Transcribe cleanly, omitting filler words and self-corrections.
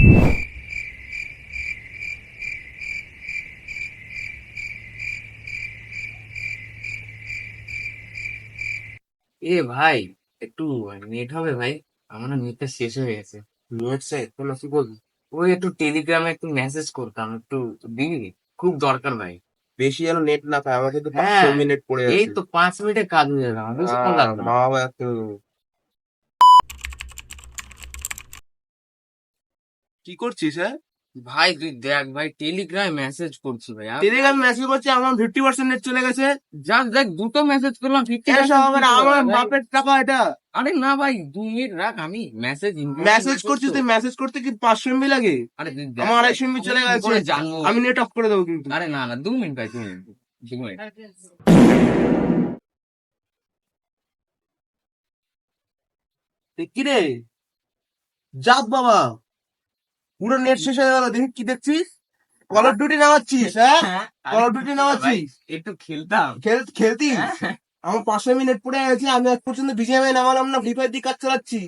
এ ভাই, একটু নেট হবে ভাই? আমার না নেটটা শেষ হয়ে গেছে। নেট শেষ কেন, কি বলবি? ওই একটু টেলিগ্রামে একটু মেসেজ করতাম, একটু দিবি? খুব দরকার ভাই। বেশি যেন নেট না পায়, আমার কিন্তু পাঁচ ছ হ্যাঁ, মিনিট পড়ে এই আছে। তো 5 মিনিটে কাজ হয়ে যাবে, আমার বেশিক্ষণ লাগবে না। মা বাবা একটু। কি করছিস? হ্যাঁ, ভাই তুই দেখ ভাই, টেলিগ্রামে মেসেজ করছি ভাই আর টেলিগ্রাম মেসেজ করছি, আমার 50% নেট চলে গেছে। যাক দেখ, দুটো মেসেজ করলাম, ফিফটি এসব পার্সেন্ট আবার আমার বাপের টাকা এটা। আরে না ভাই, 2 মিনিট রাখ, আমি মেসেজ ইম্পর্টেন্ট মেসেজ মেসেজ করছিস তো। তুই, মেসেজ করতে কি 500 MB লাগে? আরে তুই দেখ আমার ভাই, 250 MB আমি চলে কি গেছে। করে জানবো? আমি নেট অফ করে দেবো কিন্তু। আরে না না, 2 মিনিট ভাই, 2 মিনিট, 2 মিনিট। কি রে, যাক বাবা, পুরো নেট শেষ হয়ে গেল। দেখি কি দেখছিস? কল অফ ডিউটি নামাচ্ছিস? হ্যাঁ, হ্যাঁ, কল আরে অফ ডিউটি না ভাই, নামাচ্ছিস? একটু খেলতাম। খেলতিস? হ্যাঁ, আমার 500 MB নেট পড়ে গেছে, আমি এক পর্যন্ত বিজিএমআই নামালাম না, ফ্রি ফায়ার দিয়ে কাজ চালাচ্ছি।